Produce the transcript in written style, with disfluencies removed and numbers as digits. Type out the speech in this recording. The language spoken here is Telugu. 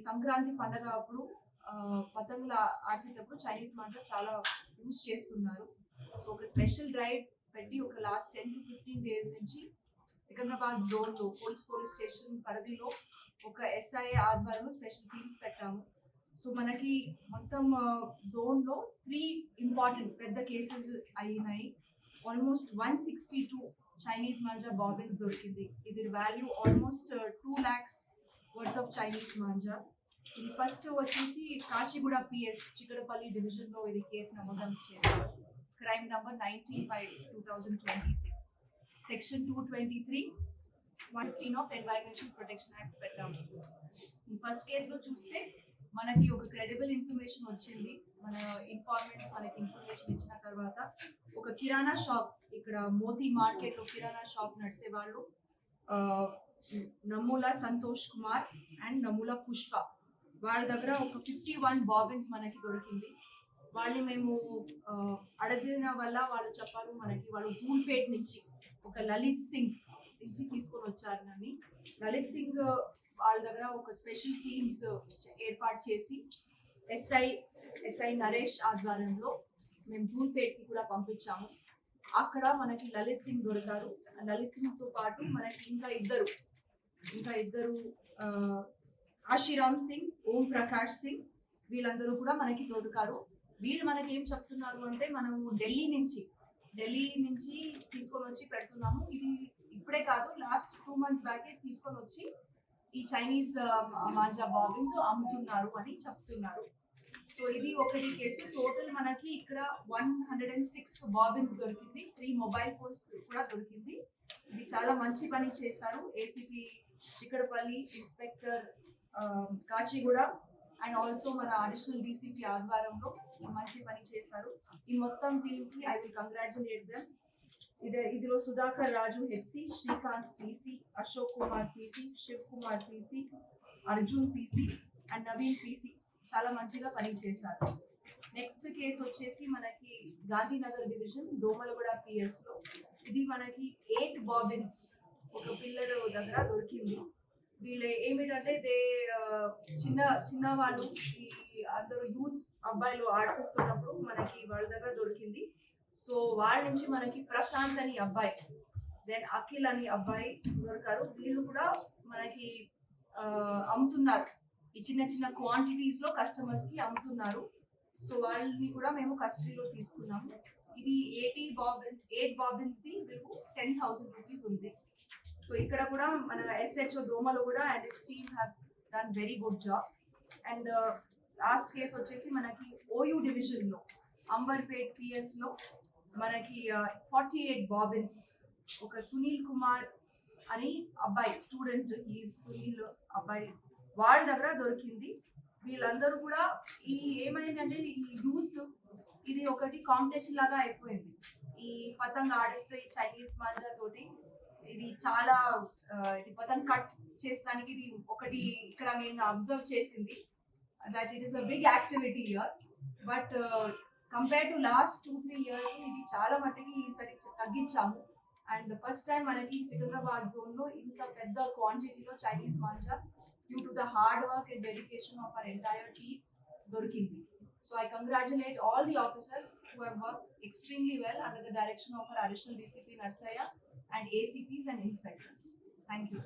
సంక్రాంతి పండగ అప్పుడు పతంగులు ఆర్చేటప్పుడు చైనీస్ మాంజా చాలా యూజ్ చేస్తున్నారు. సో ఒక స్పెషల్ డ్రైవ్ పెట్టి ఒక లాస్ట్ 10 to 15 days నుంచి సికింద్రాబాద్ జోన్లో పోలీస్ స్టేషన్ పరిధిలో ఒక SI ఆధ్వర్యంలో స్పెషల్ టీమ్స్ పెట్టాము. సో మనకి మొత్తం జోన్లో 3 ఇంపార్టెంట్ పెద్ద కేసెస్ అయినాయి. ఆల్మోస్ట్ 162 చైనీస్ మాంజా బాబిన్స్ దొరికింది. ఇది value almost 2 lakhs worth of Chinese manja. ఇది ఫస్ట్ వచ్చేసి కాచిగూడ PS చిక్కడపల్లి డివిజన్లో ఇది కేసు నమోదు చేశారు. Crime number 19/2026 section 223 115 of environmental protection act పెట్టాము. ఈ ఫస్ట్ కేసులో చూస్తే మనకి ఒక క్రెడిబుల్ ఇన్ఫర్మేషన్ వచ్చింది. మన ఇన్ఫార్మెంట్స్ మనకి ఇన్ఫర్మేషన్ ఇచ్చిన తర్వాత ఒక కిరాణా షాప్, ఇక్కడ మోతీ మార్కెట్ లో కిరాణా షాప్ నడిసే వాళ్ళు నమూలా సంతోష్ కుమార్ అండ్ నమూలా పుష్ప, వాళ్ళ దగ్గర ఒక 51 బాబిన్స్ మనకి దొరికింది. వాళ్ళని మేము అడిగిన వల్ల వాళ్ళు చెప్పారు మనకి వాళ్ళు ధూల్పేట్ నుంచి ఒక లలిత్ సింగ్ నుంచి తీసుకొని వచ్చారని. లలిత్ సింగ్ వాళ్ళ దగ్గర ఒక స్పెషల్ టీమ్స్ ఏర్పాటు చేసి ఎస్ఐ నరేష్ ఆధ్వర్యంలో మేము ధూల్పేట్కి కూడా పంపించాము. అక్కడ మనకి లలిత్ సింగ్ దొరికారు. లలిత్ సింగ్ తో పాటు మనకి ఇంకా ఇద్దరు ఆశీరామ్ సింగ్, ఓం ప్రకాష్ సింగ్, వీళ్ళందరూ కూడా మనకి దొరికారు. వీళ్ళు మనకి ఏం చెప్తున్నారు అంటే మనము ఢిల్లీ నుంచి తీసుకొని వచ్చి పెడుతున్నాము. ఇది ఇప్పుడే కాదు, లాస్ట్ 2 months బ్యాకే తీసుకొని వచ్చి ఈ చైనీస్ మాంజా బాబిన్స్ అమ్ముతున్నారు అని చెప్తున్నారు. సో ఇది ఒకటి కేసు. టోటల్ మనకి ఇక్కడ 106 బాబిన్స్ దొరికింది. 3 మొబైల్ ఫోన్స్ కూడా దొరికింది. ఇది చాలా మంచి పని చేశారు ACP Chikkadpally, inspector Kachiguda and also మన అడిషనల్ DCP ఆధ్వర్యంలో మంచి పని చేశారు. ఈ మొత్తం టీమ్కి ఐ విల్ కంగ్రాచులేట్ దెమ్. ఇదిలో సుధాకర్ రాజు HC, Srikanth PC, Ashok Kumar PC, Shiv Kumar PC, Arjun PC and Naveen PC చాలా మంచిగా పని చేశారు. నెక్స్ట్ కేసు వచ్చేసి మనకి గాంధీనగర్ డివిజన్ దోమలగూడ PS లో ఇది మనకి 8 బాబిన్స్ ఒక పిల్లర్ దగ్గర దొరికింది. వీళ్ళు ఏమిటంటే చిన్న వాళ్ళు ఈ అందరూ యూత్ అబ్బాయిలు ఆడిపిస్తున్నప్పుడు మనకి వాళ్ళ దగ్గర దొరికింది. సో వాళ్ళ నుంచి మనకి ప్రశాంత్ అని అబ్బాయి, దెన్ అఖిల్ అని అబ్బాయి దొరికారు. వీళ్ళు కూడా మనకి అమ్ముతున్నారు, ఈ చిన్న క్వాంటిటీస్ లో కస్టమర్స్ కి అమ్ముతున్నారు. సో వాళ్ళని కూడా మేము కస్టడీలో తీసుకున్నాము. ఇది 8 బాబిన్స్ ది 10,000 రూపీస్ ఉంది. సో ఇక్కడ కూడా మన SHO దోమలు కూడా and his team have done very good job. And last case వచ్చేసి మనకి OU డివిజన్ లో అంబర్పేట్ PS లో మనకి 48 బాబిన్స్ ఒక సునీల్ కుమార్ అని అబ్బాయి స్టూడెంట్, ఈ సునీల్ అబ్బాయి వాళ్ళ దగ్గర దొరికింది. వీళ్ళందరూ కూడా ఏమైందంటే ఈ యూత్ ఇది ఒకటి కాంపిటీషన్ లాగా అయిపోయింది. ఈ పతంగ ఆడిస్తే ఈ చైనీస్ మాంజా తోటి ఇది చాలా ఇది పతంగ కట్ చేసడానికి ఇది ఒకటి ఇక్కడ నేను అబ్జర్వ్ చేసింది that it is a big activity here. But compare to last 2-3 years ఇది చాలా మటుకి ఈసారి తగ్గించాము. అండ్ ఫస్ట్ టైం మనకి సికింద్రాబాద్ జోన్ లో ఇంత పెద్ద క్వాంటిటీలో Chinese manja due to the hard work and dedication of our entire team దొరికింది. So I congratulate all the officers who have worked extremely well under the direction of our additional DCP Narsaya and ACPs and inspectors. Thank you.